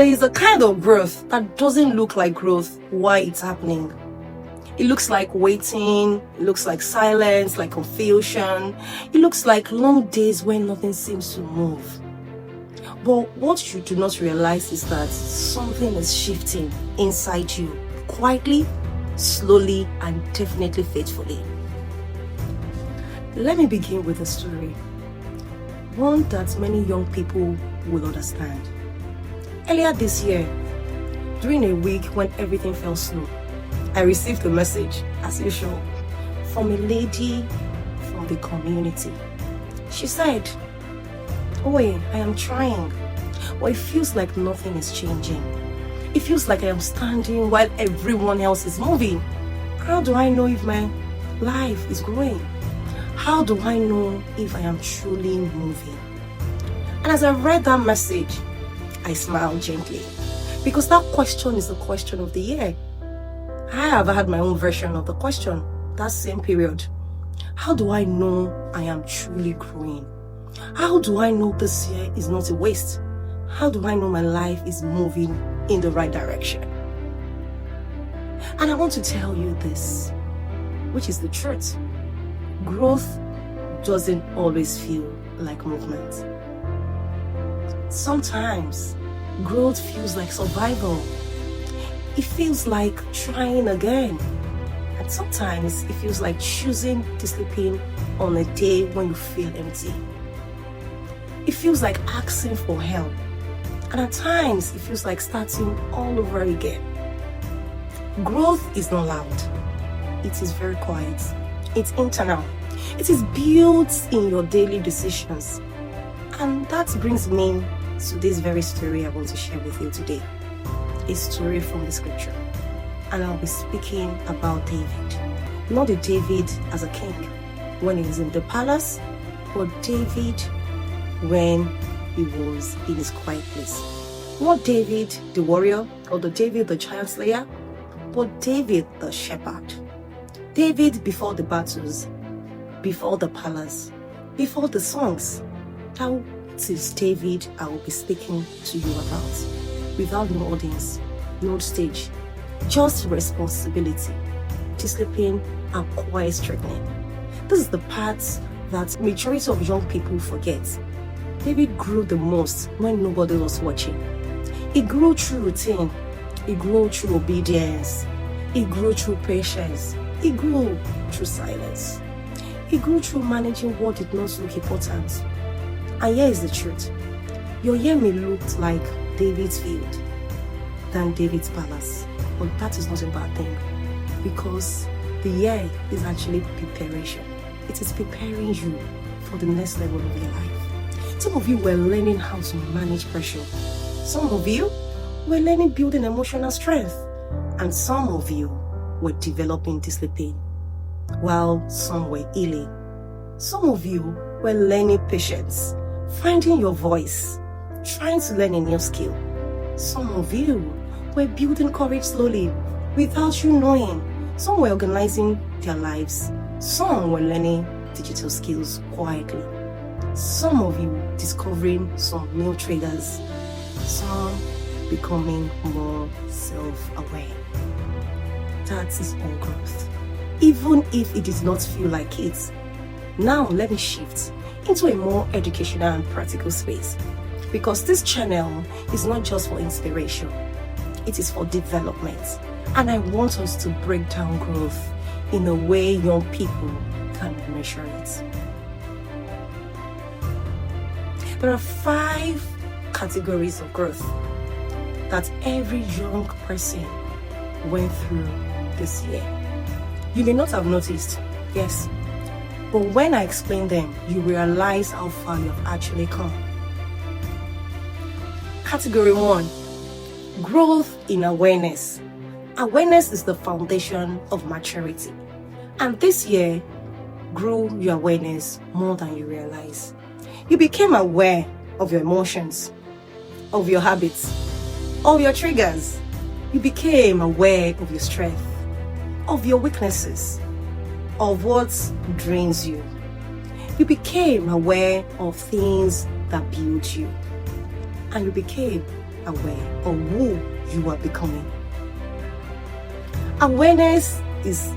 There is a kind of growth that doesn't look like growth while it's happening. It looks like waiting, it looks like silence, like confusion. It looks like long days when nothing seems to move. But what you do not realize is that something is shifting inside you, quietly, slowly, and definitely faithfully. Let me begin with a story, one that many young people will understand. Earlier this year, during a week when everything felt slow, I received a message, as usual, from a lady from the community. She said, "Oye, I am trying, but it feels like nothing is changing. It feels like I am standing while everyone else is moving. How do I know if my life is growing? How do I know if I am truly moving?" And as I read that message, I smiled gently, because that question is the question of the year. I have had my own version of the question that same period. How do I know I am truly growing? How do I know this year is not a waste? How do I know my life is moving in the right direction? And I want to tell you this, which is the truth. Growth doesn't always feel like movement. Sometimes growth feels like survival. It feels like trying again. And sometimes it feels like choosing discipline on a day when you feel empty. It feels like asking for help. And at times it feels like starting all over again. Growth is not loud. It is very quiet. It's internal. It is built in your daily decisions. And that brings me to this very story I want to share with you today. A story from the scripture. And I'll be speaking about David. Not the David as a king when he was in the palace, but David when he was in his quiet place. Not David the warrior or the David the giant slayer, but David the shepherd. David before the battles, before the palace, before the songs. That is David I will be speaking to you about. Without no audience, no stage, just responsibility, discipline, and quiet strengthening. This is the part that majority of young people forget. David grew the most when nobody was watching. He grew through routine. He grew through obedience. He grew through patience. He grew through silence. He grew through managing what did not look important. And here is the truth. Your year may look like David's field than David's palace, but that is not a bad thing, because the year is actually preparation. It is preparing you for the next level of your life. Some of you were learning how to manage pressure. Some of you were learning building emotional strength, and some of you were developing discipline, while some were healing. Some of you were learning patience, finding your voice, trying to learn a new skill. Some of you were building courage slowly without you knowing. Some were organizing their lives. Some were learning digital skills quietly. Some of you discovering some new triggers. Some becoming more self-aware. That is all growth. Even if it did not feel like it. Now let me shift into a more educational and practical space, because this channel is not just for inspiration, it is for development. And I want us to break down growth in a way young people can measure it. There are 5 categories of growth that every young person went through this year. You may not have noticed, yes, but when I explain them, you realize how far you have actually come. Category 1, growth in awareness. Awareness is the foundation of maturity. And this year, grew your awareness more than you realize. You became aware of your emotions, of your habits, of your triggers. You became aware of your strength, of your weaknesses, of what drains you. You became aware of things that build you. And you became aware of who you are becoming. Awareness is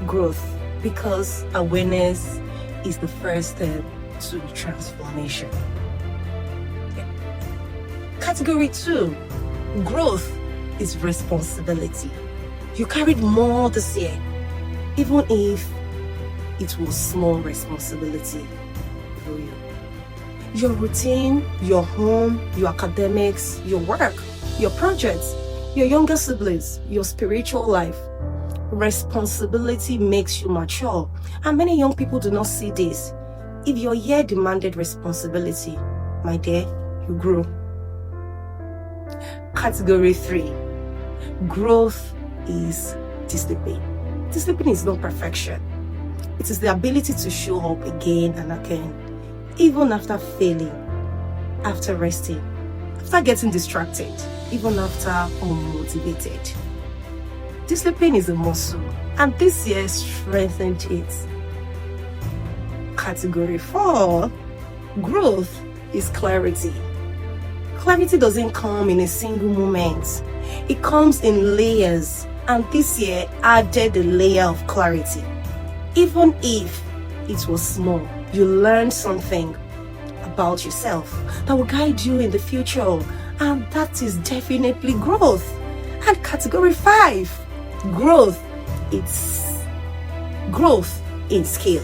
growth because awareness is the first step to transformation. Category 2, growth is responsibility. You carried more this year, even if it was small responsibility for you. Your routine, your home, your academics, your work, your projects, your younger siblings, your spiritual life. Responsibility makes you mature, and many young people do not see this. If your year demanded responsibility, my dear, you grew. Category 3, growth is discipline. Discipline is not perfection. It is the ability to show up again and again, even after failing, after resting, after getting distracted, even after unmotivated. Discipline is a muscle, and this year strengthened it. Category 4, growth is clarity. Clarity doesn't come in a single moment. It comes in layers, and this year added a layer of clarity. Even if it was small, you learned something about yourself that will guide you in the future, and that is definitely growth. And category 5, growth in skill.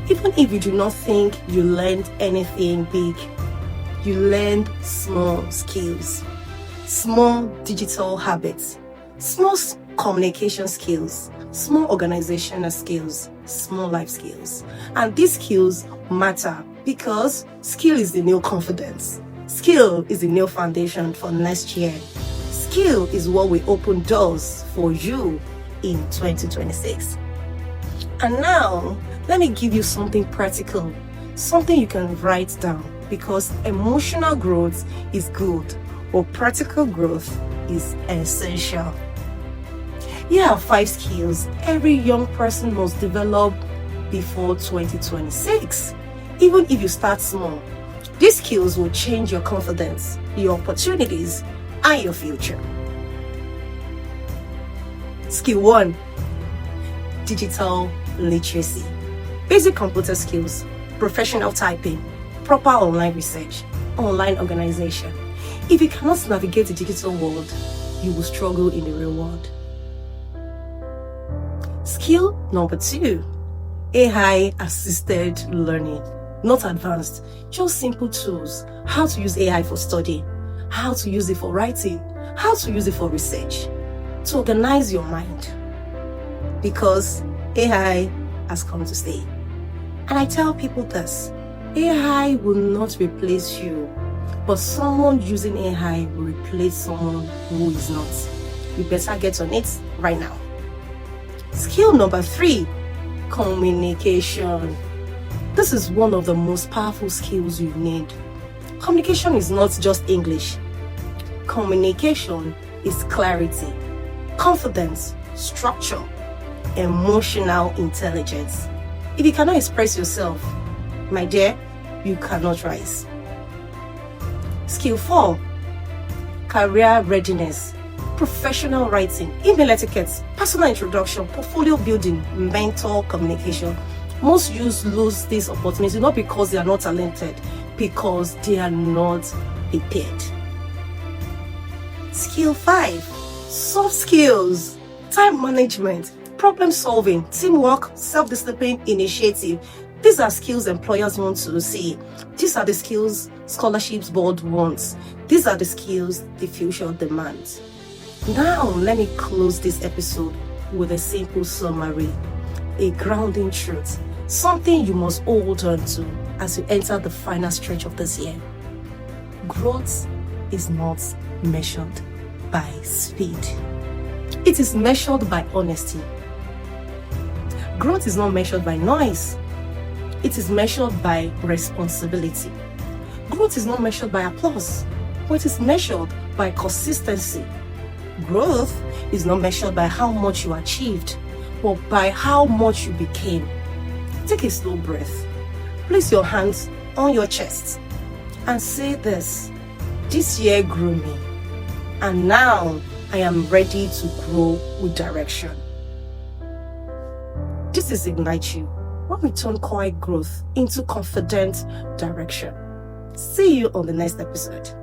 Even if you do not think you learned anything big, you learned small skills, small digital habits, small communication skills, small organizational skills, small life skills. And these skills matter because skill is the new confidence. Skill is the new foundation for next year. Skill is what will open doors for you in 2026. And now, let me give you something practical, something you can write down, because emotional growth is good, but practical growth is essential. Here are 5 skills every young person must develop before 2026. Even if you start small, these skills will change your confidence, your opportunities, and your future. Skill 1, digital literacy. Basic computer skills, professional typing, proper online research, online organization. If you cannot navigate the digital world, you will struggle in the real world. Skill number 2, AI assisted learning. Not advanced, just simple tools. How to use AI for studying, how to use it for writing, how to use it for research, to organize your mind. Because AI has come to stay. And I tell people this, AI will not replace you, but someone using AI will replace someone who is not. You better get on it right now. Skill number 3, communication. This is one of the most powerful skills you need. Communication is not just English. Communication is clarity, confidence, structure, emotional intelligence. If you cannot express yourself, my dear, you cannot rise. Skill 4, career readiness, professional writing, email etiquette, personal introduction, portfolio building, mentor communication. Most youths lose this opportunity not because they are not talented, because they are not prepared. Skill 5, soft skills, time management, problem solving, teamwork, self-discipline, initiative. These are skills employers want to see. These are the skills scholarships board wants. These are the skills the future demands. Now, let me close this episode with a simple summary, a grounding truth, something you must hold on to as you enter the final stretch of this year. Growth is not measured by speed. It is measured by honesty. Growth is not measured by noise. It is measured by responsibility. Growth is not measured by applause, but it is measured by consistency. Growth is not measured by how much you achieved, but by how much you became. Take a slow breath. Place your hands on your chest and say this: This year grew me, and now I am ready to grow with direction. This is Ignite You, when we turn quiet growth into confident direction. See you on the next episode.